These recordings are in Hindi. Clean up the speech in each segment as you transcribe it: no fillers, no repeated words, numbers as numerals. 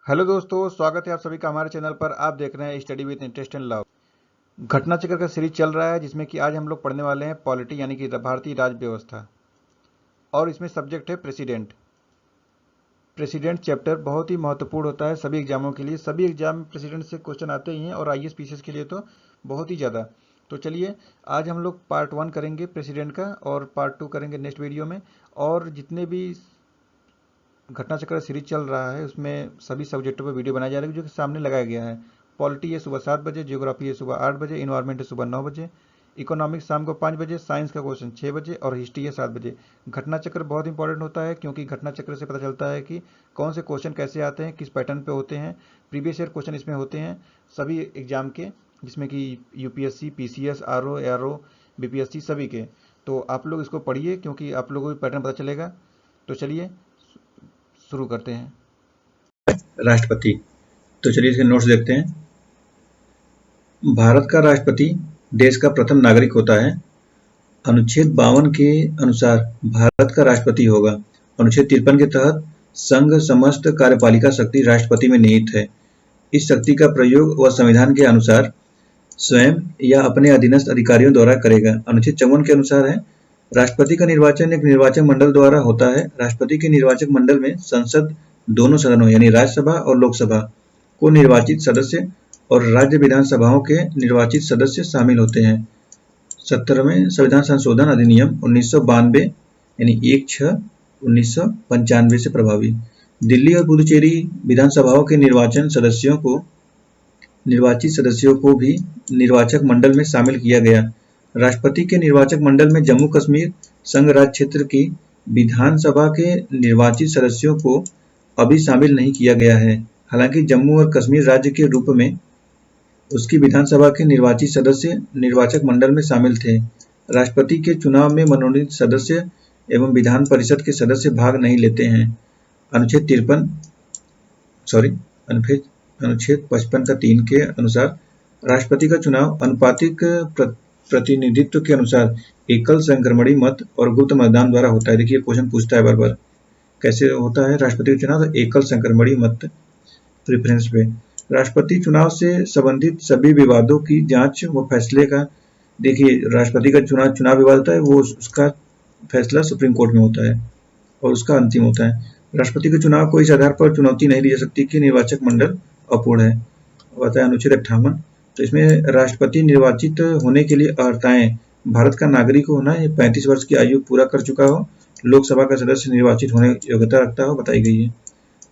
हेलो दोस्तों, स्वागत है आप सभी का हमारे चैनल पर। आप देख रहे हैं study with interest and love. घटना चक्र का सीरीज चल रहा है जिसमें कि आज हम लोग पढ़ने वाले हैं पॉलिटी यानी कि भारतीय राज व्यवस्था, और इसमें सब्जेक्ट है प्रेसिडेंट। प्रेसिडेंट चैप्टर बहुत ही महत्वपूर्ण होता है सभी एग्जामों के लिए। सभी एग्जाम में प्रेसिडेंट से क्वेश्चन आते ही हैं और आईएएस पीसीएस के लिए तो बहुत ही ज़्यादा। तो चलिए, आज हम लोग पार्ट 1 करेंगे प्रेसिडेंट का और पार्ट 2 करेंगे नेक्स्ट वीडियो में। और जितने भी घटना चक्र सीरीज चल रहा है उसमें सभी सब्जेक्टों पर वीडियो बनाया जा रहा है जो कि सामने लगाया गया है। पॉलिटी है सुबह 7 बजे, जियोग्राफी है सुबह 8 बजे, इन्वायरमेंट है सुबह 9 बजे, इकोनॉमिक्स शाम को 5 बजे, साइंस का क्वेश्चन 6 बजे और हिस्ट्री है 7 बजे। घटना चक्र बहुत इंपॉर्टेंट होता है क्योंकि घटना चक्र से पता चलता है कि कौन से क्वेश्चन कैसे आते हैं, किस पैटर्न पे होते हैं। प्रीवियस ईयर क्वेश्चन इसमें होते हैं सभी एग्जाम के, जिसमें कि UPSC, PCS, RO, ARO, BPSC सभी के। तो आप लोग इसको पढ़िए क्योंकि आप लोगों को पैटर्न पता चलेगा। तो चलिए शुरू करते हैं। राष्ट्रपति। तो चलिए इसके नोट्स देखते हैं। भारत का राष्ट्रपति देश का प्रथम नागरिक होता है। अनुच्छेद 52 के अनुसार भारत का राष्ट्रपति होगा। अनुच्छेद 53 के तहत संघ समस्त कार्यपालिका शक्ति राष्ट्रपति में निहित है। इस शक्ति का प्रयोग वह संविधान के अनुसार स्वयं या अपने अधीनस्थ अधिकारियों द्वारा करेगा। अनुच्छेद 54 के अनुसार है राष्ट्रपति का निर्वाचन एक निर्वाचक मंडल द्वारा होता है। राष्ट्रपति के निर्वाचक मंडल में संसद दोनों सदनों यानी राज्यसभा और लोकसभा को निर्वाचित सदस्य और राज्य विधानसभाओं के निर्वाचित सदस्य शामिल होते हैं। 17वें संविधान संशोधन अधिनियम 1992 यानी 1/6/1995 से प्रभावी। दिल्ली और पुदुचेरी विधानसभाओं के निर्वाचित सदस्यों को भी निर्वाचक मंडल में शामिल किया गया। राष्ट्रपति के निर्वाचक मंडल में जम्मू कश्मीर संघ राज्य क्षेत्र की विधानसभा के निर्वाचित सदस्यों को अभी शामिल नहीं किया गया है। हालांकि जम्मू और कश्मीर राज्य के रूप में उसकी विधानसभा के निर्वाचित सदस्य निर्वाचक मंडल में शामिल थे। राष्ट्रपति के चुनाव में मनोनीत सदस्य एवं विधान परिषद के सदस्य भाग नहीं लेते हैं। अनुच्छेद 55 का 3 के अनुसार राष्ट्रपति का चुनाव अनुपातिक प्रतिनिधित्व के अनुसार एकल संक्रमणी मत और गुप्त मतदान द्वारा होता है। देखिए क्वेश्चन पूछता है बार बार कैसे होता है राष्ट्रपति का चुनाव, तो एकल संक्रमणी मत प्रेफरेंस पे। राष्ट्रपति चुनाव से संबंधित सभी विवादों की जांच व फैसले का, देखिए राष्ट्रपति का चुनाव विवाद होता है वो उसका फैसला सुप्रीम कोर्ट में होता है और उसका अंतिम होता है। राष्ट्रपति के चुनाव को इस आधार पर चुनौती नहीं दी जा सकती कि निर्वाचक मंडल अपूर्ण है, बताया अनुच्छेद 58। तो इसमें राष्ट्रपति निर्वाचित होने के लिए अर्हताएं: भारत का नागरिक होना, 35 वर्ष की आयु पूरा कर चुका हो, लोकसभा का सदस्य निर्वाचित होने की योग्यता रखता हो, बताई गई है।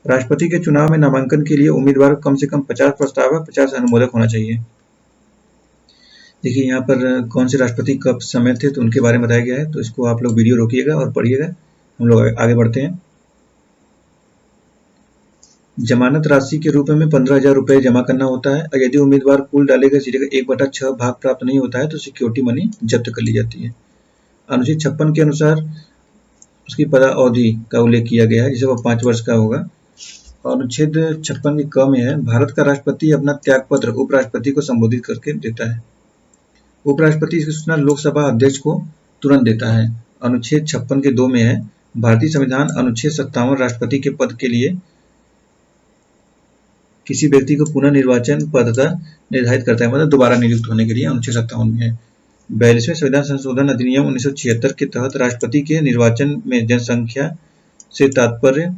राष्ट्रपति के चुनाव में नामांकन के लिए उम्मीदवार कम से कम 50 प्रस्तावक 50 अनुमोदक होना चाहिए। देखिए यहाँ पर कौन से राष्ट्रपति कब समय थे तो उनके बारे में बताया गया है, तो इसको आप लोग वीडियो रोकिएगा और पढ़िएगा। हम लोग आगे बढ़ते हैं। जमानत राशि के रूप में 15,000 रुपये जमा करना होता है और यदि उम्मीदवार कुल डाले गए सीटें का 1/6 भाग प्राप्त नहीं होता है तो सिक्योरिटी मनी जब्त कर ली जाती है। अनुच्छेद 56 के अनुसार उसकी पदावधि का उल्लेख किया गया है, जिसे वह 5 वर्ष का होगा। अनुच्छेद 56 की क में है भारत का राष्ट्रपति अपना त्यागपत्र उपराष्ट्रपति को संबोधित करके देता है। उपराष्ट्रपति इसकी सूचना लोकसभा अध्यक्ष को तुरंत देता है। अनुच्छेद 56 के 2 में है भारतीय संविधान अनुच्छेद 57 राष्ट्रपति के पद के लिए किसी व्यक्ति को पुनः निर्वाचन पात्रता निर्धारित करता है, मतलब दोबारा नियुक्त होने के लिए अनुच्छेद 57 में है। 42वें संविधान संशोधन अधिनियम 1976 के तहत राष्ट्रपति के निर्वाचन में जनसंख्या से तात्पर्य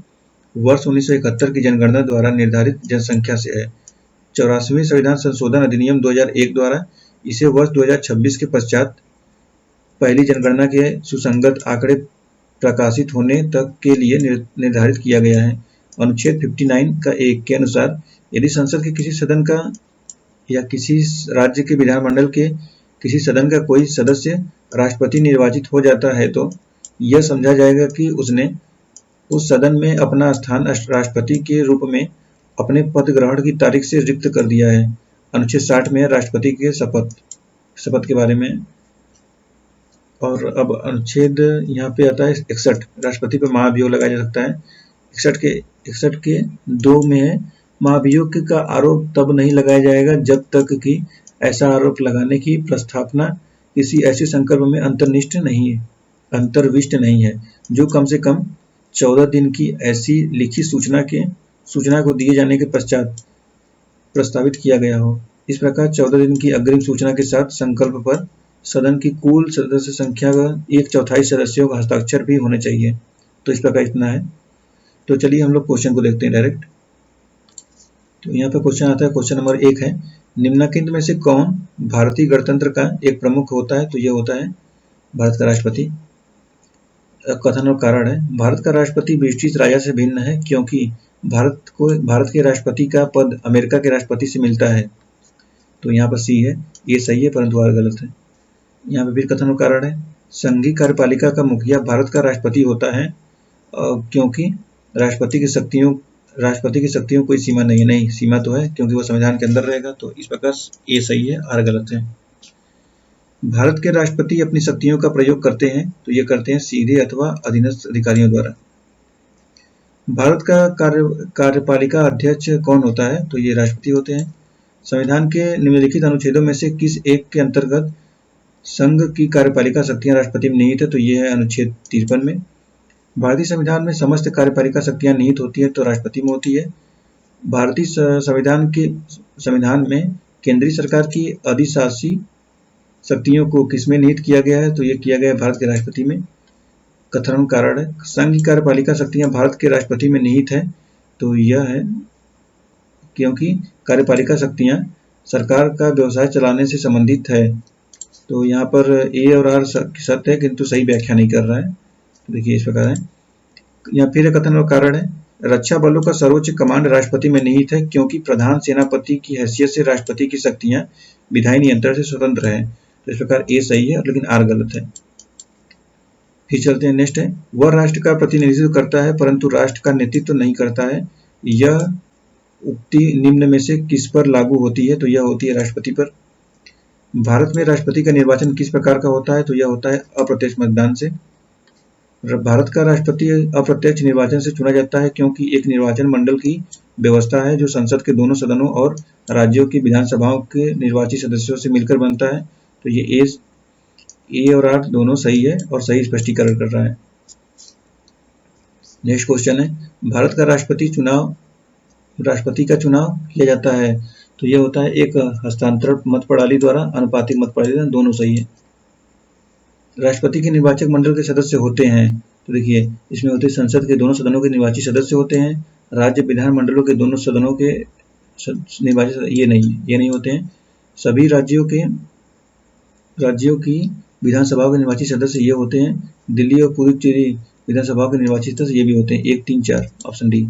वर्ष 1971 की जनगणना द्वारा निर्धारित जनसंख्या से है। 84वें संविधान संशोधन अधिनियम 2001 द्वारा इसे वर्ष 2026 के पश्चात पहली जनगणना के सुसंगत आंकड़े प्रकाशित होने तक के लिए निर्धारित किया गया है। अनुच्छेद 59 का 1 के अनुसार यदि संसद के किसी सदन का या किसी राज्य के विधानमंडल के किसी सदन का कोई सदस्य राष्ट्रपति निर्वाचित हो जाता है तो यह समझा जाएगा कि उसने उस सदन में अपना स्थान राष्ट्रपति के रूप में अपने पद ग्रहण की तारीख से रिक्त कर दिया है। अनुच्छेद 60 में राष्ट्रपति के शपथ के बारे में। और अब अनुच्छेद यहाँ पे आता है 61, राष्ट्रपति पर महाभियोग लगाया जा सकता है। 61 के 2 में है महाभियोग का आरोप तब नहीं लगाया जाएगा जब तक कि ऐसा आरोप लगाने की प्रस्तावना किसी ऐसे संकल्प में अंतर्विष्ट नहीं है जो कम से कम 14 दिन की ऐसी लिखित सूचना के सूचना को दिए जाने के पश्चात प्रस्तावित किया गया हो। इस प्रकार 14 दिन की अग्रिम सूचना के साथ संकल्प पर सदन की कुल सदस्य संख्या का 1/4 सदस्यों का हस्ताक्षर भी होने चाहिए। तो इस प्रकार इतना है। तो चलिए हम लोग क्वेश्चन को देखते हैं डायरेक्ट। तो यहाँ पे क्वेश्चन आता है, क्वेश्चन नंबर 1 है, निम्नलिखित में से कौन भारतीय गणतंत्र का एक प्रमुख होता है? तो यह होता है भारत का राष्ट्रपति। कथन और कारण है, भारत का राष्ट्रपति ब्रिटिश राजा से भिन्न है क्योंकि भारत के राष्ट्रपति का पद अमेरिका के राष्ट्रपति से मिलता है। तो यहाँ पर सी है, ये सही है परंतु आर गलत है। यहाँ पे भी कथन और कारण है, संघीय कार्यपालिका का मुखिया भारत का राष्ट्रपति होता है क्योंकि राष्ट्रपति की शक्तियों कोई सीमा नहीं है। नहीं, सीमा तो है क्योंकि वो संविधान के अंदर रहेगा। तो इस प्रकार ए सही है, आर गलत है। भारत के राष्ट्रपति अपनी शक्तियों का प्रयोग करते हैं, तो ये करते हैं सीधे अथवा अधीनस्थ अधिकारियों द्वारा। भारत का कार्यपालिका अध्यक्ष कौन होता है? तो ये राष्ट्रपति होते हैं। संविधान के निम्नलिखित अनुच्छेदों में से किस एक के अंतर्गत संघ की कार्यपालिका शक्तियां राष्ट्रपति में निहित है? तो ये है अनुच्छेद 53 में। भारतीय संविधान में समस्त कार्यपालिका शक्तियां निहित होती है तो राष्ट्रपति में होती है। भारतीय संविधान में केंद्रीय सरकार की अधिशासी शक्तियों को किसमें निहित किया गया है? तो ये किया गया है भारत के राष्ट्रपति में। कथन कारण है, संघ की कार्यपालिका शक्तियां भारत के राष्ट्रपति में निहित है, तो यह है क्योंकि कार्यपालिका शक्तियां सरकार का व्यवसाय चलाने से संबंधित है। तो यहाँ पर ए और आर सत्य है किंतु सही व्याख्या नहीं कर रहा है। तो देखिए इस प्रकार है। यहाँ फिर कथन और कारण है, रक्षा बलों का सर्वोच्च कमांड राष्ट्रपति में निहित है क्योंकि प्रधान सेनापति की हैसियत से राष्ट्रपति की शक्तियां विधायी नियंत्रण से स्वतंत्र है। तो इस प्रकार ए सही है लेकिन आर गलत है। फिर चलते हैं, नेक्स्ट है, वह राष्ट्र का प्रतिनिधित्व करता है परंतु राष्ट्र का नेतृत्व नहीं करता है। यह उक्ति निम्न में से किस पर लागू होती है? तो यह होती है राष्ट्रपति पर। भारत में राष्ट्रपति का निर्वाचन किस प्रकार का होता है? तो यह होता है अप्रत्यक्ष मतदान से। भारत का राष्ट्रपति अप्रत्यक्ष निर्वाचन से चुना जाता है क्योंकि एक निर्वाचन मंडल की व्यवस्था है जो संसद के दोनों सदनों और राज्यों की विधानसभाओं के निर्वाचित सदस्यों से मिलकर बनता है। तो ये ए और आर दोनों सही है और सही स्पष्टीकरण कर रहा है। नेक्स्ट क्वेश्चन है, भारत का राष्ट्रपति का चुनाव किया जाता है, तो यह होता है एक हस्तांतरण मत प्रणाली द्वारा, अनुपातिक मत प्रणाली द्वारा, दोनों सही है। राष्ट्रपति के निर्वाचक मंडल के सदस्य होते हैं, तो देखिए इसमें होते हैं संसद के दोनों सदनों के निर्वाचित सदस्य होते हैं, राज्य विधान मंडलों के दोनों सदनों के निर्वाचित ये नहीं होते हैं। सभी राज्यों की विधानसभाओं के निर्वाचित सदस्य ये होते हैं। दिल्ली और पुदुचेरी विधानसभाओं के निर्वाचित सदस्य ये भी होते हैं। 1, 3, 4 ऑप्शन डी।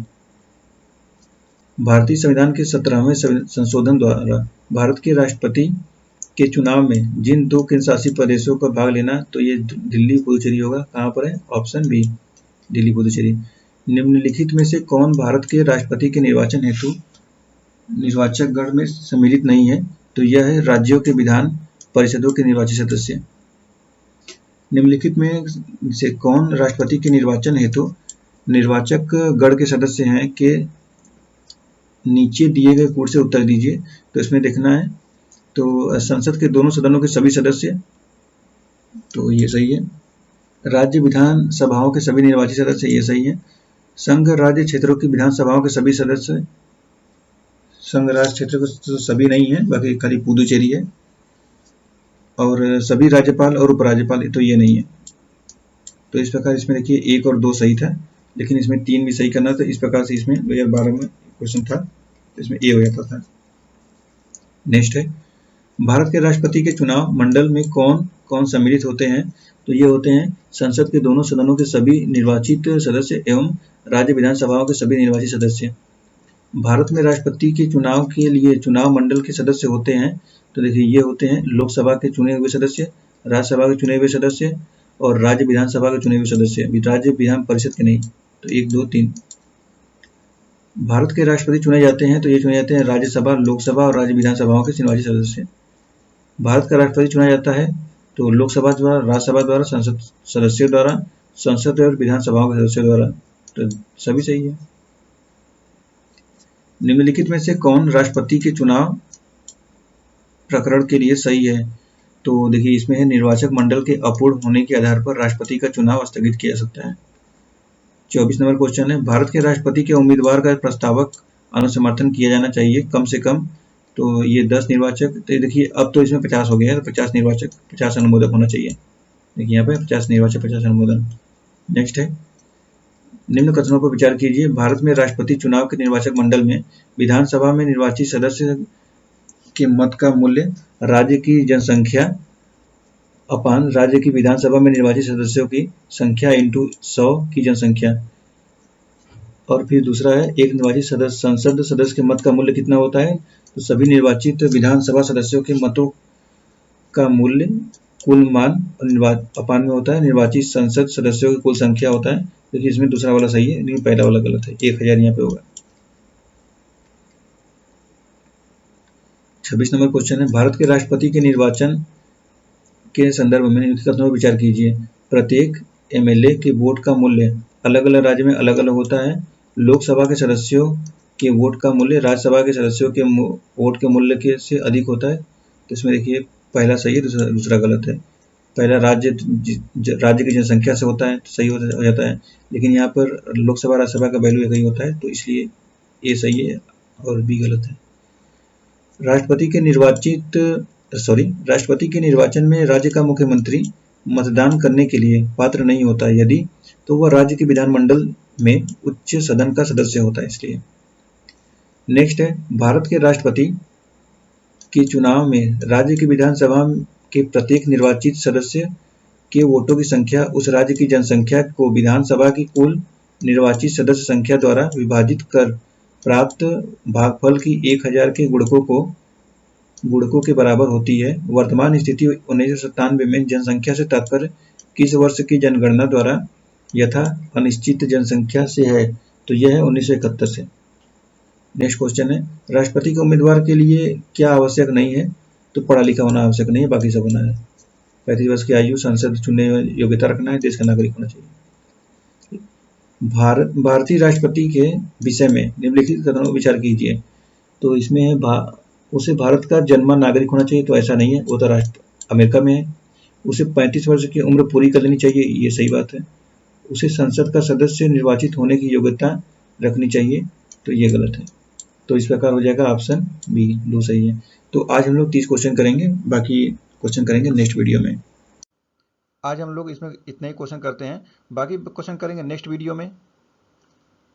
भारतीय संविधान के 17वें संशोधन द्वारा भारत के राष्ट्रपति के चुनाव में जिन 2 केंद्र शासित प्रदेशों का भाग लेना, तो ये दिल्ली पुदुचेरी होगा। कहाँ पर है? Option B, Delhi Puducherry. निम्नलिखित में से कौन भारत के राष्ट्रपति के निर्वाचन हेतु निर्वाचक गण में सम्मिलित नहीं है? तो यह है राज्यों के विधान परिषदों के निर्वाचित सदस्य। निम्नलिखित में से कौन राष्ट्रपति के निर्वाचन हेतु निर्वाचक गण के सदस्य हैं के नीचे दिए गए कोड से उत्तर दीजिए। तो इसमें देखना है, तो संसद के दोनों सदनों के सभी सदस्य, तो ये सही है। राज्य विधान सभाओं के सभी निर्वाचित सदस्य, ये सही है। संघ राज्य क्षेत्रों की विधानसभाओं के सभी सदस्य, संघ राज्य क्षेत्र के तो सभी नहीं है, बाकी खाली पुदुचेरी है। और सभी राज्यपाल और उपराज्यपाल, तो ये नहीं है। तो इस प्रकार इसमें देखिए 1 और 2 सही था, लेकिन इसमें 3 भी सही करना था। इस प्रकार से इसमें 2012 में क्वेश्चन था, तो इसमें ए हो जाता था। नेक्स्ट है, भारत के राष्ट्रपति के चुनाव मंडल में कौन कौन सम्मिलित होते हैं? तो ये होते हैं संसद के दोनों सदनों के सभी निर्वाचित सदस्य एवं राज्य विधानसभाओं के सभी निर्वाचित सदस्य। भारत में राष्ट्रपति के चुनाव के लिए चुनाव मंडल के सदस्य होते हैं, तो देखिए ये होते हैं लोकसभा के चुने हुए सदस्य, राज्यसभा के चुने हुए सदस्य और राज्य विधानसभा के चुने हुए सदस्य, राज्य विधान परिषद के नहीं। तो 1, 2, 3। भारत के राष्ट्रपति चुने जाते हैं, तो ये चुने जाते हैं राज्यसभा, लोकसभा और राज्य विधानसभाओं के निर्वाचित सदस्य। भारत का राष्ट्रपति चुना जाता है तो लोकसभा द्वारा, राज्यसभा द्वारा, संसद सदस्यों द्वारा, संसद और विधानसभाओं के सदस्यों द्वारा, तो सभी सही है। निम्नलिखित में से कौन राष्ट्रपति के चुनाव प्रकरण के लिए सही है? तो देखिए इसमें है निर्वाचक मंडल के अपूर्ण होने के आधार पर राष्ट्रपति का चुनाव स्थगित किया जा सकता है। 24 नंबर क्वेश्चन है, भारत के राष्ट्रपति के उम्मीदवार का प्रस्तावक अनुसमर्थन किया जाना चाहिए कम से कम। तो ये 10 निर्वाचक, तो देखिए अब तो इसमें 50 हो गया है, तो 50 निर्वाचक 50 अनुमोदक होना चाहिए। देखिए यहाँ पे 50 निर्वाचक 50 अनुमोदन। नेक्स्ट है, निम्न कथनों पर विचार कीजिए। भारत में राष्ट्रपति चुनाव के निर्वाचक मंडल में विधानसभा में निर्वाचित सदस्य के मत का मूल्य राज्य की जनसंख्या अपान राज्य की विधानसभा में निर्वाचित सदस्यों की संख्या इंटू 100 की जनसंख्या। और फिर दूसरा है, एक निर्वाचित संसद सदस्य के मत का मूल्य कितना होता है? तो सभी निर्वाचित विधानसभा सदस्यों के मतों का मूल्य कुल मान अपान में होता है निर्वाचित संसद सदस्यों की कुल संख्या होता है। देखिए इसमें दूसरा वाला सही है, लेकिन पहला वाला गलत है। 1000 यहाँ पे होगा। 26 नंबर क्वेश्चन है, भारत के राष्ट्रपति के निर्वाचन के संदर्भ में निम्नलिखित कथनों पर विचार कीजिए। प्रत्येक एमएलए के वोट का मूल्य अलग अलग राज्य में अलग अलग होता है। लोकसभा के सदस्यों के वोट का मूल्य राज्यसभा के सदस्यों के वोट के मूल्य के से अधिक होता है। तो इसमें देखिए पहला सही है, दूसरा गलत है। पहला राज्य की जनसंख्या से होता है तो सही हो जाता है, लेकिन यहाँ पर लोकसभा राज्यसभा का वैल्यू एक ही होता है, तो इसलिए ए सही है और बी गलत है। राष्ट्रपति के निर्वाचन में राज्य का मुख्यमंत्री मतदान करने के लिए पात्र नहीं होता यदि तो वह राज्य के विधानमंडल में उच्च सदन का सदस्य होता है, इसलिए। नेक्स्ट है, भारत के राष्ट्रपति के चुनाव में राज्य की विधानसभा के प्रत्येक निर्वाचित सदस्य के वोटों की संख्या उस राज्य की जनसंख्या को विधानसभा की कुल निर्वाचित सदस्य संख्या द्वारा विभाजित कर प्राप्त भागफल की 1000 के गुणकों के बराबर होती है। वर्तमान स्थिति 1997 में जनसंख्या से तात्पर्य किस वर्ष की जनगणना द्वारा यथा अनिश्चित जनसंख्या से है? तो यह है 1971 से। नेक्स्ट क्वेश्चन है, राष्ट्रपति के उम्मीदवार के लिए क्या आवश्यक नहीं है? तो पढ़ा लिखा होना आवश्यक नहीं है, बाकी सब होना है। 35 वर्ष की आयु, संसद चुनने में योग्यता रखना है, देश का नागरिक होना चाहिए। भारतीय राष्ट्रपति के विषय में निम्नलिखित कथनों पर विचार कीजिए। तो इसमें है उसे भारत का जन्मा नागरिक होना चाहिए, तो ऐसा नहीं है, वो तो राष्ट्र अमेरिका में है। उसे 35 वर्ष की उम्र पूरी कर लेनी चाहिए, ये सही बात है। उसे संसद का सदस्य निर्वाचित होने की योग्यता रखनी चाहिए, तो ये गलत है। तो इस प्रकार हो जाएगा ऑप्शन बी, 2 सही है। तो आज हम लोग 30 क्वेश्चन करेंगे, बाकी क्वेश्चन करेंगे नेक्स्ट वीडियो में। आज हम लोग इसमें इतना ही क्वेश्चन करते हैं, बाकी क्वेश्चन करेंगे नेक्स्ट वीडियो में।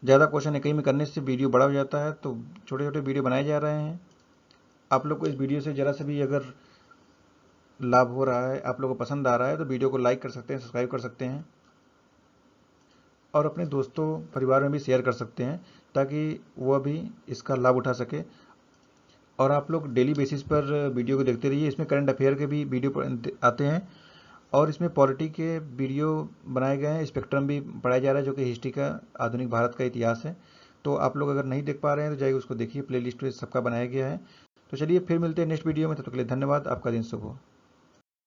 ज़्यादा क्वेश्चन एक ही में करने से वीडियो बड़ा हो जाता है, तो छोटे छोटे वीडियो बनाए जा रहे हैं। आप लोग को इस वीडियो से ज़रा से भी अगर लाभ हो रहा है, आप लोगों को पसंद आ रहा है, तो वीडियो को लाइक कर सकते हैं, सब्सक्राइब कर सकते हैं और अपने दोस्तों परिवार में भी शेयर कर सकते हैं, ताकि वह भी इसका लाभ उठा सके। और आप लोग डेली बेसिस पर वीडियो को देखते रहिए। इसमें करंट अफेयर के भी वीडियो आते हैं और इसमें पॉलिटी के वीडियो बनाए गए हैं। स्पेक्ट्रम भी पढ़ाया जा रहा है, जो कि हिस्ट्री का, आधुनिक भारत का इतिहास है। तो आप लोग अगर नहीं देख पा रहे हैं तो जाइए उसको देखिए, प्लेलिस्ट में सबका बनाया गया है। तो चलिए फिर मिलते हैं नेक्स्ट वीडियो में, तब तक के लिए धन्यवाद। आपका दिन शुभ हो।